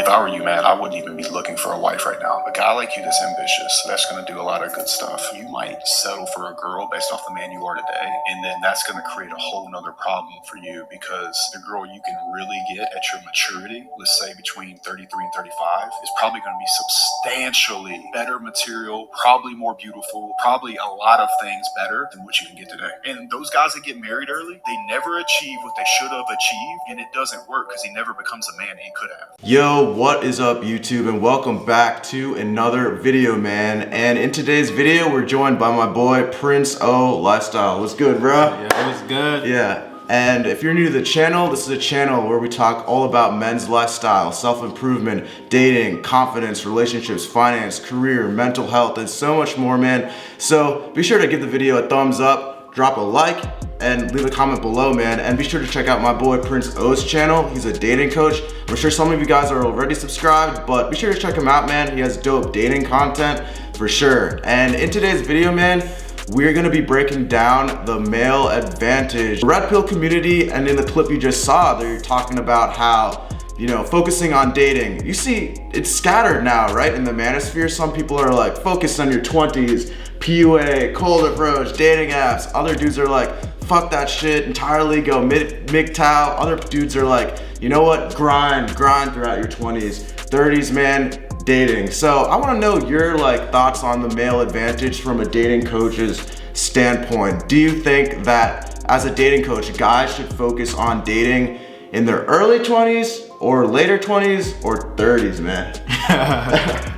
If I were you, man, I wouldn't even be looking for a wife right now. A guy like you that's ambitious, that's going to do a lot of good stuff. You might settle for a girl based off the man you are today, and then that's going to create a whole nother problem for you, because the girl you can really get at your maturity, let's say between 33 and 35, is probably going to be substantially better material, probably more beautiful, probably a lot of things better than what you can get today. And those guys that get married early, they never achieve what they should have achieved, and it doesn't work because he never becomes the man he could have. Yo, what is up, YouTube, and welcome back to another video, man. And in today's video, we're joined by my boy Prince O Lifestyle. What's good, bro? Yeah, what's good? Yeah. And if you're new to the channel, this is a channel where we talk all about men's lifestyle, self-improvement, dating, confidence, relationships, finance, career, mental health, and so much more, man. So be sure to give the video a thumbs up, drop a like, and leave a comment below, man. And be sure to check out my boy Prince O's channel. He's a dating coach. I'm sure some of you guys are already subscribed, but be sure to check him out, man. He has dope dating content for sure. And in today's video, man, we're gonna be breaking down the male advantage. The red pill community, and in the clip you just saw, they're talking about how, you know, focusing on dating. You see, it's scattered now, right? In the manosphere, some people are like, focus on your 20s, PUA, cold approach, dating apps. Other dudes are like, fuck that shit entirely, go MGTOW. Other dudes are like, you know what, grind throughout your 20s, 30s, man, dating. So I wanna know your like thoughts on the male advantage from a dating coach's standpoint. Do you think that as a dating coach, guys should focus on dating in their early 20s or later 20s or 30s, man?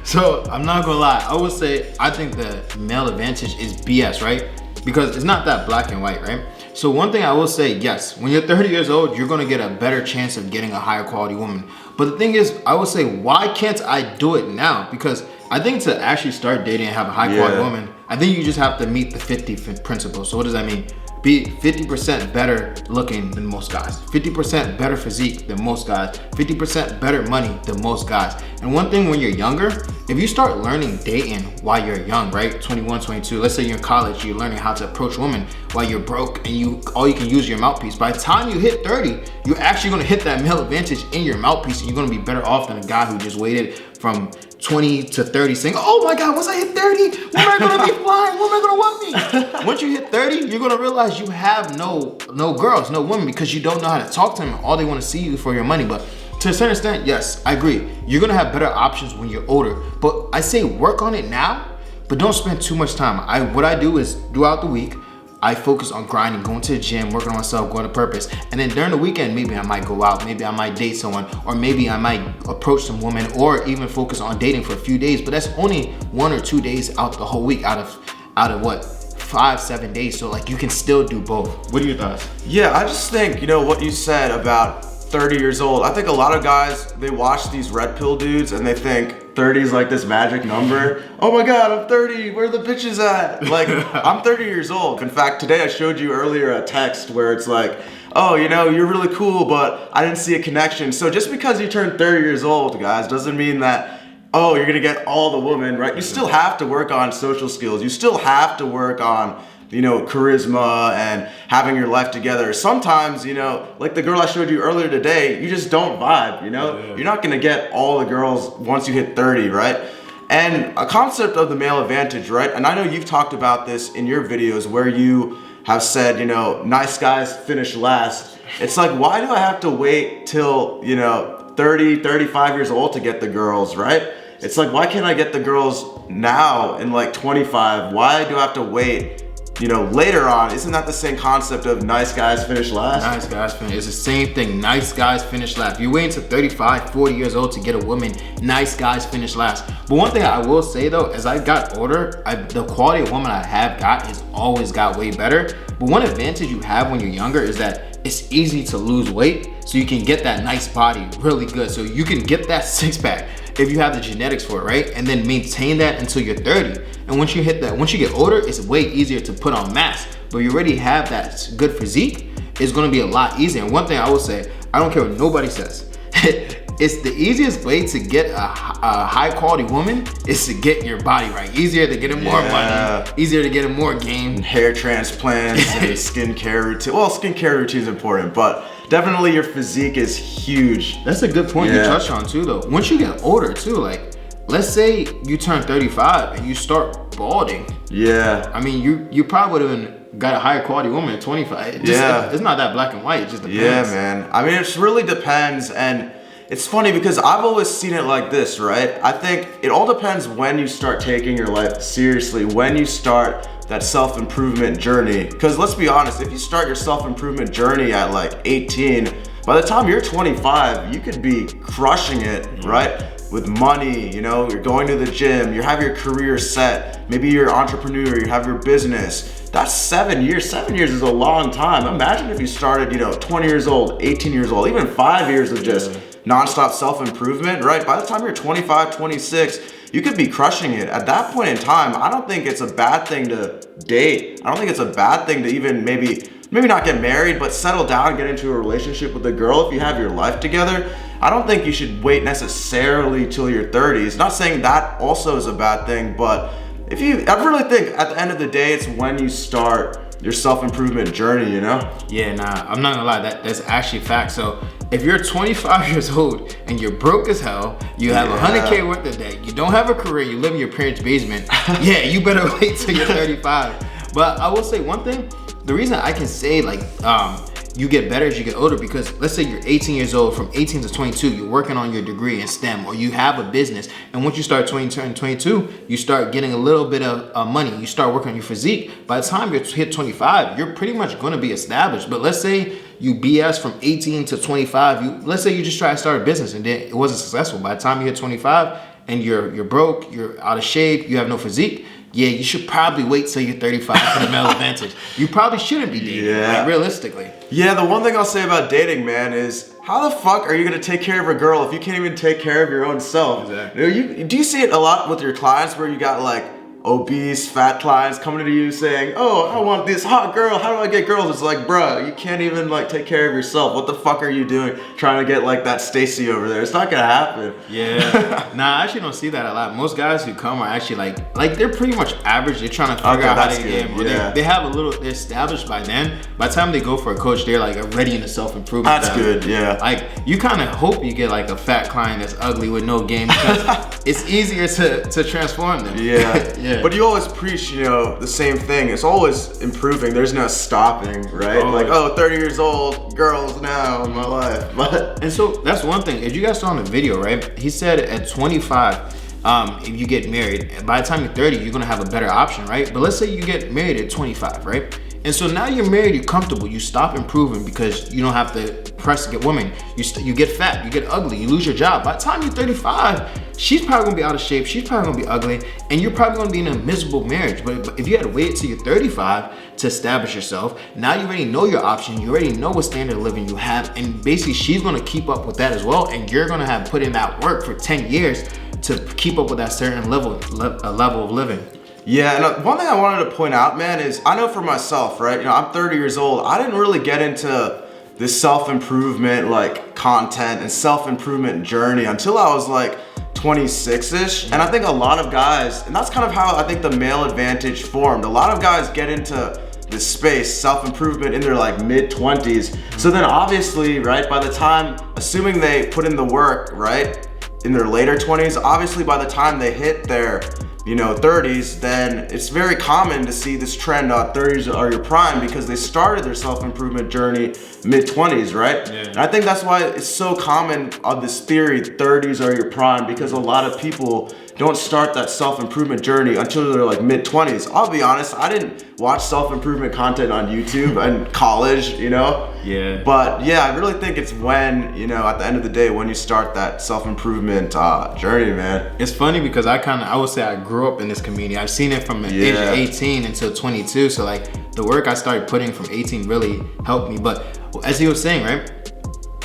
So I'm not gonna lie, I would say I think the male advantage is BS, right? Because it's not that black and white, right? So one thing I will say, yes, when you're 30 years old, you're gonna get a better chance of getting a higher quality woman. But the thing is, I would say, why can't I do it now? Because I think to actually start dating and have a high quality woman, I think you just have to meet the 50 principle. So what does that mean? Be 50% better looking than most guys, 50% better physique than most guys, 50% better money than most guys. And one thing when you're younger, if you start learning dating while you're young, right? 21, 22, let's say you're in college, you're learning how to approach women while you're broke and all you can use your mouthpiece. By the time you hit 30, you're actually gonna hit that male advantage in your mouthpiece, and you're gonna be better off than a guy who just waited from 20 to 30 saying, oh my God, once I hit 30, when am I gonna be flying? When am I gonna want me? Once you hit 30, you're gonna realize you have no girls, no women, because you don't know how to talk to them. All they wanna see you for your money. But to a certain extent, yes, I agree. You're gonna have better options when you're older. But I say work on it now, but don't spend too much time. What I do is throughout the week, I focus on grinding, going to the gym, working on myself, going to purpose. And then during the weekend, maybe I might go out, maybe I might date someone, or maybe I might approach some woman, or even focus on dating for a few days. But that's only 1 or 2 days out the whole week, out of what, 5-7 days. So like you can still do both. What are your thoughts? Yeah, I just think, you know, what you said about 30 years old. I think a lot of guys, they watch these red pill dudes and they think 30 is like this magic number. Oh my God, I'm 30, where are the bitches at? Like, I'm 30 years old. In fact, today I showed you earlier a text where it's like, oh, you know, you're really cool, but I didn't see a connection. So just because you turn 30 years old, guys, doesn't mean that, oh, you're gonna get all the women, right? You still have to work on social skills. You still have to work on, you know, charisma and having your life together. Sometimes, you know, like the girl I showed you earlier today, you just don't vibe, you know? Yeah. You're not gonna get all the girls once you hit 30, right? And a concept of the male advantage, right? And I know you've talked about this in your videos where you have said, you know, nice guys finish last. It's like, why do I have to wait till, you know, 30, 35 years old to get the girls, right? It's like, why can't I get the girls now in like 25? Why do I have to wait, you know, later on? Isn't that the same concept of nice guys finish last? Nice guys finish, it's the same thing. Nice guys finish last. You're waiting to 35, 40 years old to get a woman. Nice guys finish last. But one thing I will say though, as I got older, the quality of woman I have got has always got way better. But one advantage you have when you're younger is that it's easy to lose weight, so you can get that nice body really good. So you can get that six pack if you have the genetics for it, right? And then maintain that until you're 30. And once you hit that, once you get older, it's way easier to put on mass. But you already have that good physique, it's gonna be a lot easier. And one thing I will say, I don't care what nobody says, it's the easiest way to get a high quality woman is to get your body right. Easier to get her more money, easier to get her more game. Hair transplants and skincare routine. Well, skincare routine is important, but definitely your physique is huge. That's a good point you touched on too, though. Once you get older too, like let's say you turn 35 and you start balding. Yeah. I mean, you probably would have got a higher quality woman at 25. It's not that black and white. It just depends. Yeah, man. I mean, it really depends, and it's funny because I've always seen it like this, right? I think it all depends when you start taking your life seriously, when you start that self-improvement journey. Because let's be honest, if you start your self-improvement journey at like 18, by the time you're 25, you could be crushing it, right? With money, you know, you're going to the gym, you have your career set, maybe you're an entrepreneur, you have your business. That's 7 years. 7 years is a long time. Imagine if you started, 20 years old, 18 years old, even 5 years of just nonstop self-improvement, right? By the time you're 25, 26, you could be crushing it. At that point in time, I don't think it's a bad thing to date. I don't think it's a bad thing to even maybe not get married, but settle down and get into a relationship with a girl if you have your life together. I don't think you should wait necessarily till your 30s. Not saying that also is a bad thing, but I really think at the end of the day, it's when you start your self-improvement journey, Yeah, nah, I'm not gonna lie, that's actually fact. So if you're 25 years old and you're broke as hell, you have $100K worth of debt, you don't have a career, you live in your parents' basement, yeah, you better wait till you're 35. But I will say one thing, the reason I can say like you get better as you get older, because let's say you're 18 years old, from 18 to 22, you're working on your degree in STEM, or you have a business, and once you start turning 22, you start getting a little bit of money, you start working on your physique. By the time you hit 25, you're pretty much going to be established. But let's say you BS from 18 to 25, let's say you just try to start a business and then it wasn't successful. By the time you hit 25 and you're broke, you're out of shape, you have no physique, yeah, you should probably wait till you're 35 for the male advantage. You probably shouldn't be dating, like, realistically. Yeah, the one thing I'll say about dating, man, is how the fuck are you gonna take care of a girl if you can't even take care of your own self? Exactly. Do you see it a lot with your clients where you got like obese, fat clients coming to you saying, oh, I want this hot girl, how do I get girls? It's like, bro, you can't even like take care of yourself. What the fuck are you doing trying to get like that Stacy over there? It's not gonna happen. Yeah. Nah, I actually don't see that a lot. Most guys who come are actually like they're pretty much average. They're trying to figure out how to get in. They have they're established by then. By the time they go for a coach, they're like already in the self-improvement. That's good, yeah. Like you kind of hope you get like a fat client that's ugly with no game, because it's easier to transform them. Yeah. Yeah. But you always preach, the same thing. It's always improving. There's no stopping, right? Like, 30 years old, girls now in my life. But and so that's one thing. If you guys saw in the video, right? He said at 25, if you get married, by the time you're 30, you're gonna have a better option, right? But let's say you get married at 25, right? And so now you're married, you're comfortable, you stop improving because you don't have to press to get women. You get fat, you get ugly, you lose your job. By the time you're 35, she's probably gonna be out of shape, she's probably gonna be ugly, and you're probably gonna be in a miserable marriage. But if you had to wait till you're 35 to establish yourself, now you already know your option, you already know what standard of living you have, and basically she's gonna keep up with that as well, and you're gonna have put in that work for 10 years to keep up with that certain level of living. yeah, and one thing I wanted to point out, man, is I know for myself, right? I'm 30 years old. I didn't really get into this self-improvement like content and self-improvement journey until I was like 26-ish. And I think a lot of guys, and that's kind of how I think the male advantage formed. A lot of guys get into this space, self-improvement, in their like mid-20s. So then obviously, right, by the time, assuming they put in the work, right, in their later 20s, obviously by the time they hit their 30s, then it's very common to see this trend on 30s are your prime, because they started their self-improvement journey mid-20s, right? Yeah. And I think that's why it's so common on this theory, 30s are your prime, because a lot of people don't start that self-improvement journey until they're like mid-20s. I'll be honest, I didn't watch self-improvement content on YouTube in college, Yeah. But yeah, I really think it's when, at the end of the day, when you start that self-improvement journey, man. It's funny because I would say I grew up in this community. I've seen it from the age of 18 until 22. So like the work I started putting from 18 really helped me. But as he was saying, right?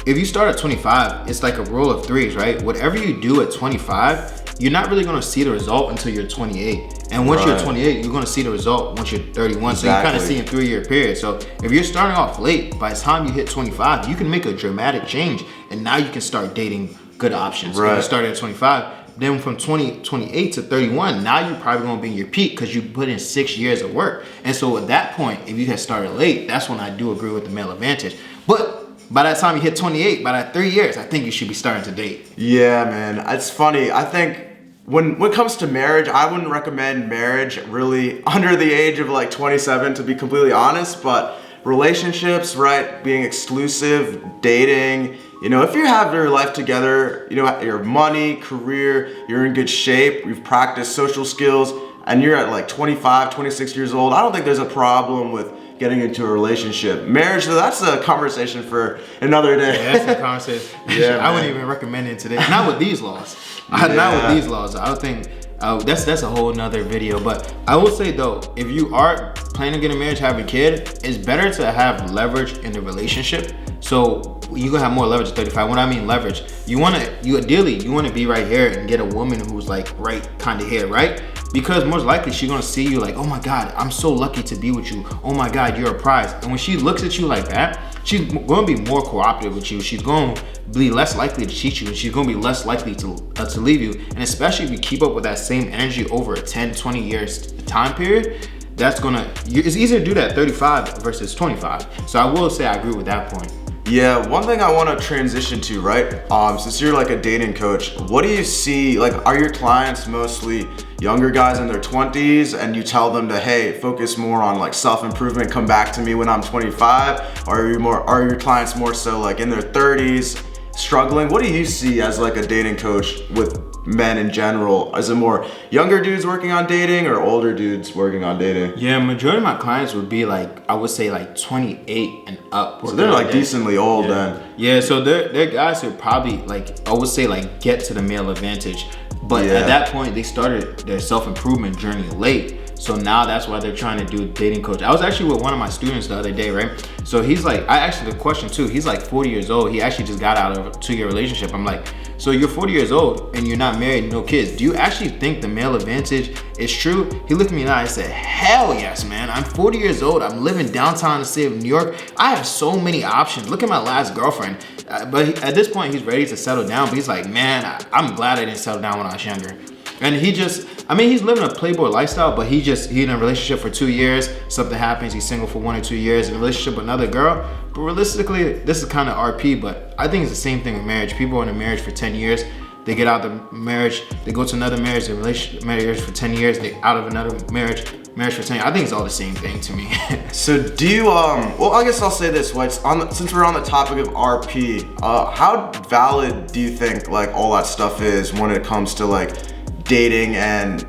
If you start at 25, it's like a rule of threes, right? Whatever you do at 25, you're not really gonna see the result until you're 28. And once you're 28, you're gonna see the result once you're 31. So you kind of see in 3-year period. So if you're starting off late, by the time you hit 25, you can make a dramatic change, and now you can start dating good options. Right. If you started at 25, then from 28 to 31, now you're probably gonna be in your peak because you put in 6 years of work. And so at that point, if you had started late, that's when I do agree with the male advantage. But by that time you hit 28, by that 3 years, I think you should be starting to date. Yeah, man. It's funny. I think when it comes to marriage, I wouldn't recommend marriage really under the age of like 27, to be completely honest. But relationships, right? Being exclusive, dating, if you have your life together, your money, career, you're in good shape, you've practiced social skills, and you're at like 25, 26 years old, I don't think there's a problem with getting into a relationship. Marriage, that's a conversation for another day. Yeah, that's a conversation. Yeah, I wouldn't even recommend it today. Not with these laws. Not with these laws. I don't think that's a whole nother video. But I will say though, if you are planning on getting married, having a kid, it's better to have leverage in the relationship. So you're gonna have more leverage at 35. When I mean leverage, you ideally want to be right here and get a woman who's like right kind of here, right? Because most likely she's gonna see you like, oh my God, I'm so lucky to be with you. Oh my God, you're a prize. And when she looks at you like that, she's gonna be more cooperative with you. She's gonna be less likely to cheat you, and she's gonna be less likely to leave you. And especially if you keep up with that same energy over a 10, 20 years time period, it's easier to do that at 35 versus 25. So I will say I agree with that point. Yeah, one thing I want to transition to, right? Since you're like a dating coach, what do you see, like, are your clients mostly younger guys in their 20s and you tell them to, hey, focus more on like self-improvement, come back to me when I'm 25? Or are your clients more so like in their 30s, struggling? What do you see as like a dating coach with men in general? Is it more younger dudes working on dating or older dudes working on dating? Yeah, majority of my clients would be like, I would say like 28 and up. So they're like decently old then. Yeah, so they're guys who probably like, I would say like get to the male advantage. But at that point, they started their self-improvement journey late. So now that's why they're trying to do dating coach. I was actually with one of my students the other day, right? So he's like, I asked the question too. He's like 40 years old. He actually just got out of a 2-year relationship. I'm like, so you're 40 years old and you're not married, no kids. Do you actually think the male advantage is true? He looked at me and I said, hell yes, man. I'm 40 years old. I'm living downtown in the state of New York. I have so many options. Look at my last girlfriend. But at this point, he's ready to settle down. But he's like, man, I'm glad I didn't settle down when I was younger. And he's living a playboy lifestyle, but he's in a relationship for 2 years. Something happens, he's single for 1 or 2 years, in a relationship with another girl. But realistically, this is kind of RP, but I think it's the same thing with marriage. People are in a marriage for 10 years. They get out of the marriage, they go to another marriage, they're marriage for 10 years, they out of another marriage for 10 years. I think it's all the same thing to me. So do you, well, I guess I'll say this, like, since we're on the topic of RP, how valid do you think like all that stuff is when it comes to like dating and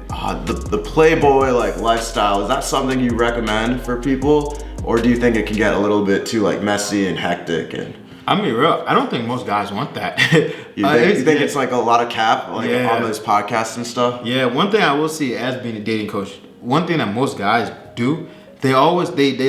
the playboy like lifestyle? Is that something you recommend for people, or do you think it can get a little bit too like messy and hectic? And I mean, real, I don't think most guys want that. you think it's like a lot on this podcast and stuff? Yeah, one thing I will see as being a dating coach, one thing that most guys do, they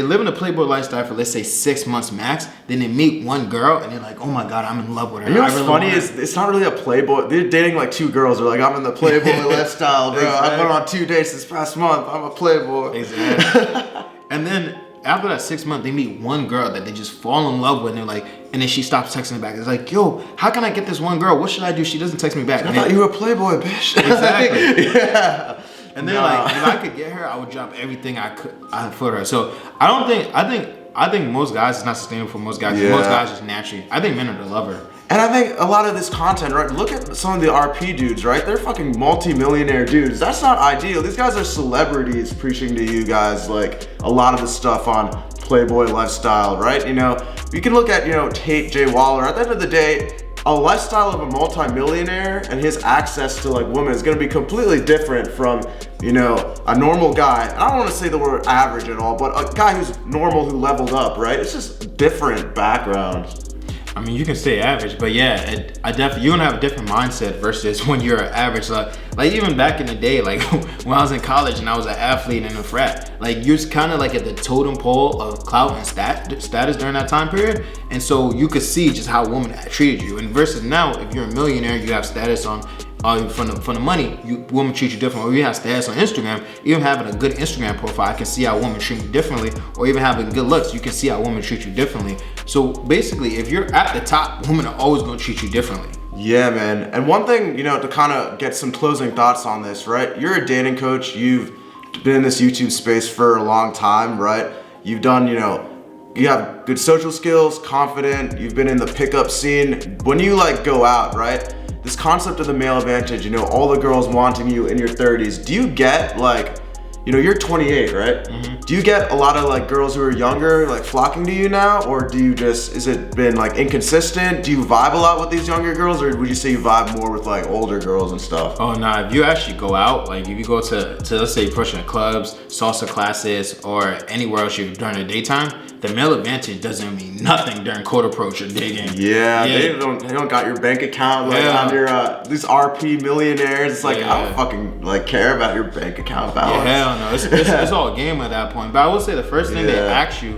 live in a playboy lifestyle for, let's say, 6 months max. Then they meet one girl and they're like, oh my God, I'm in love with her. And you know what's funny is it's not really a playboy. They're dating like 2 girls. They're like, I'm in the playboy lifestyle, bro. Exactly. I went on 2 dates this past month. I'm a playboy. Exactly. And then after that 6 months, they meet one girl that they just fall in love with, and they're like, and then she stops texting back. It's like, yo, how can I get this one girl? What should I do? She doesn't text me back. I thought you were a playboy, bitch. Exactly. Yeah. And they're like, if I could get her, I would drop everything I could for her. So I think most guys, it's not sustainable for most guys. Yeah. Most guys just naturally, I think men are the lover. And I think a lot of this content, right? Look at some of the RP dudes, right? They're fucking multi-millionaire dudes. That's not ideal. These guys are celebrities preaching to you guys like a lot of the stuff on playboy lifestyle, right? You can look at, Tate J. Waller. At the end of the day, a lifestyle of a multi-millionaire and his access to like women is gonna be completely different from, a normal guy. I don't wanna say the word average at all, but a guy who's normal who leveled up, right? It's just different backgrounds. I mean, you can stay average, but yeah, you're gonna have a different mindset versus when you're average. Like even back in the day, like when I was in college and I was an athlete in a frat, like you're kind of like at the totem pole of clout and status during that time period, and so you could see just how women treated you. And versus now, if you're a millionaire, you have status on. From the money, women treat you different. Or you have status on Instagram, even having a good Instagram profile, I can see how women treat you differently. Or even having good looks, you can see how women treat you differently. So basically, if you're at the top, women are always going to treat you differently. Yeah, man. And one thing, to kind of get some closing thoughts on this, right? You're a dating coach. You've been in this YouTube space for a long time, right? You've done, you have good social skills, confident, you've been in the pickup scene. When you like go out, right? This concept of the male advantage, you know, all the girls wanting you in your 30s. Do you get like, you know, you're 28, right? Mm-hmm. Do you get a lot of like girls who are younger like flocking to you now, or do you just, is it been like inconsistent? Do you vibe a lot with these younger girls, or would you say you vibe more with like older girls and stuff? Oh nah, if you actually go out, like if you go to let's say pushing clubs, salsa classes, or anywhere else you during the daytime, the male advantage doesn't mean nothing during cold approach or digging. Yeah, they don't got your bank account like on your these RP millionaires. It's like I don't fucking like care about your bank account balance. Yeah, hell no, it's all a game at that point. But I will say the first thing they ask you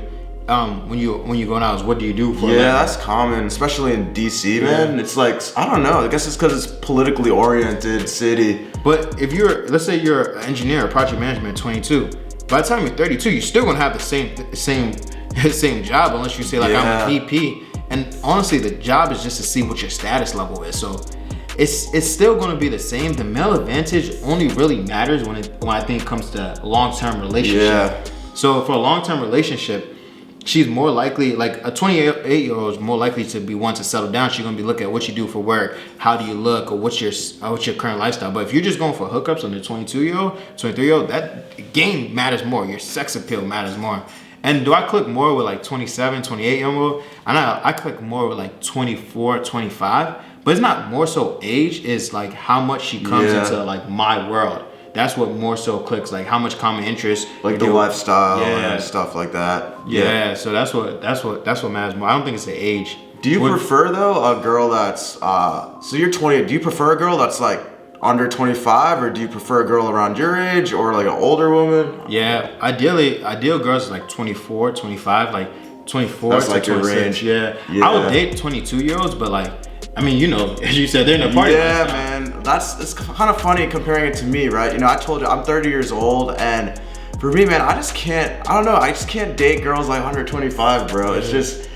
when you going out is what do you do for a living? That's common, especially in DC, man. It's like, I don't know, I guess it's because it's politically oriented city. But if you're, let's say you're an engineer or project management at 22, by the time you're 32, you're still gonna have the same job, unless you say like I'm a VP. And honestly, the job is just to see what your status level is. So it's still going to be the same. The male advantage only really matters when I think it comes to long-term relationship. Yeah. So for a long-term relationship, she's more likely, like a 28-year-old is more likely to be one to settle down. She's gonna be looking at what you do for work, how do you look, or what's your current lifestyle. But if you're just going for hookups on the 22-year-old, 23-year-old, that game matters more. Your sex appeal matters more. And do I click more with like 27, 28-year-old? I click more with like 24, 25. But it's not more so age, it's like how much she comes into like my world. That's what more so clicks, like how much common interest, like the lifestyle and stuff like that. Yeah, so that's what matters more. I don't think it's the age. Do you prefer though a girl that's so you're 20? Do you prefer a girl that's like under 25, or do you prefer a girl around your age or like an older woman? Yeah, ideal girls is like 24, 25, like 24 that's to like 26. Your range. Yeah. I would date 22-year-olds, but like, I mean, you know, as you said, they're in the party. Yeah, man. It's kind of funny comparing it to me, right? You know, I told you I'm 30 years old, and for me, man, I just can't date girls like 125, bro. It's just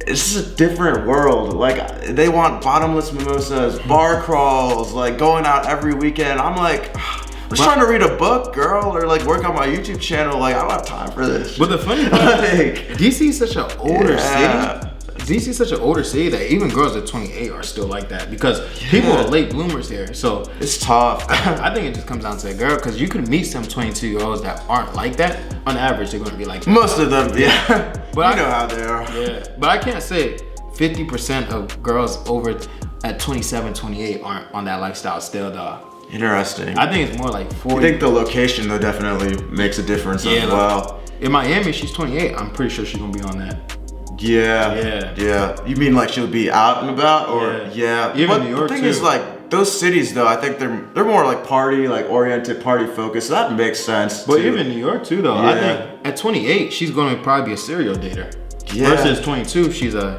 a different world. Like, they want bottomless mimosas, bar crawls, like going out every weekend. I'm like, I'm just trying to read a book, girl, or like work on my YouTube channel. Like, I don't have time for this. But the funny thing is, DC is such an older city. DC is such an older city that even girls at 28 are still like that, because people are late bloomers here. So it's tough. I think it just comes down to a girl, because you could meet some 22-year-olds that aren't like that. On average, they're going to be like that. Most of them, yeah. But you know how they are. Yeah, but I can't say 50% of girls over at 27, 28 aren't on that lifestyle still, though. Interesting. I think it's more like 40. I think the location though definitely makes a difference as well. In Miami, she's 28. I'm pretty sure she's gonna be on that. Yeah. You mean like she'll be out and about, or Even New York the thing too. is, like, those cities though, I think they're more like party focused. So that makes sense. But too. even New York too, though. I think at 28, she's gonna probably be a serial dater. Versus 22, she's a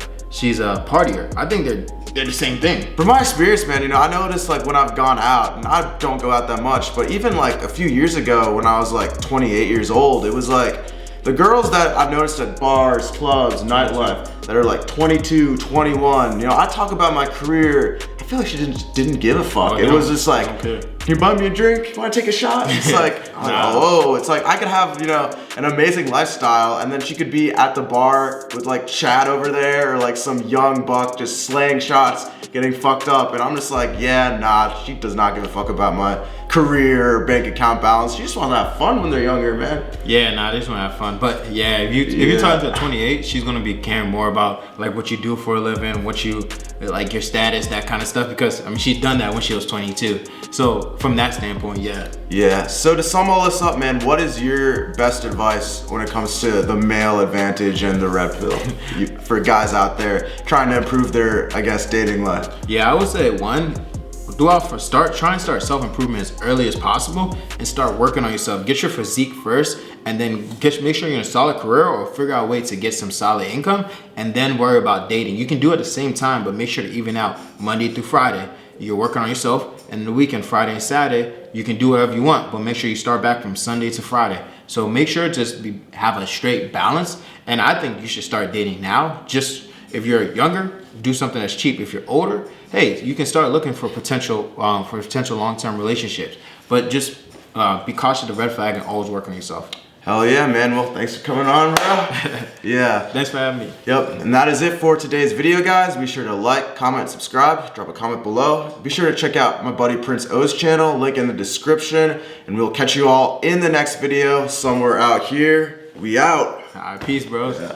partier. I think they're the same thing. From my experience, man, you know, I noticed like when I've gone out, and I don't go out that much, but even like a few years ago when I was like 28 years old, it was like the girls that I've noticed at bars, clubs, nightlife that are like 22, 21, you know, I talk about my career, I feel like she didn't give a fuck. It was just like, can you buy me a drink? Want to take a shot? It's like, it's like I could have, you know, an amazing lifestyle, and then she could be at the bar with like Chad over there, or like some young buck just slaying shots, getting fucked up, and I'm just like, she does not give a fuck about my career or bank account balance. She just wants to have fun when they're younger, man. Yeah, they just want to have fun. But yeah, if you're talking to 28, she's gonna be caring more about like what you do for a living, what you like, your status, that kind of stuff, because I mean she's done that when she was 22. So from that standpoint, yeah. So to sum all this up, man, what is your best advice when it comes to the male advantage and the red pill for guys out there trying to improve their, I guess, dating life? Yeah, I would say one, try and start self-improvement as early as possible, and start working on yourself. Get your physique first, and then make sure you're in a solid career, or figure out a way to get some solid income, and then worry about dating. You can do it at the same time, but make sure to even out Monday through Friday. You're working on yourself, and the weekend, Friday and Saturday, you can do whatever you want, but make sure you start back from Sunday to Friday. So make sure to have a straight balance, and I think you should start dating now. Just if you're younger, do something that's cheap. If you're older, hey, you can start looking for potential long-term relationships, but just be cautious of the red flag and always work on yourself. Hell yeah, man. Well, thanks for coming on, bro. Yeah. Thanks for having me. Yep. And that is it for today's video, guys. Be sure to like, comment, subscribe, drop a comment below. Be sure to check out my buddy Prince O's channel, link in the description. And we'll catch you all in the next video somewhere out here. We out. All right, peace, bros.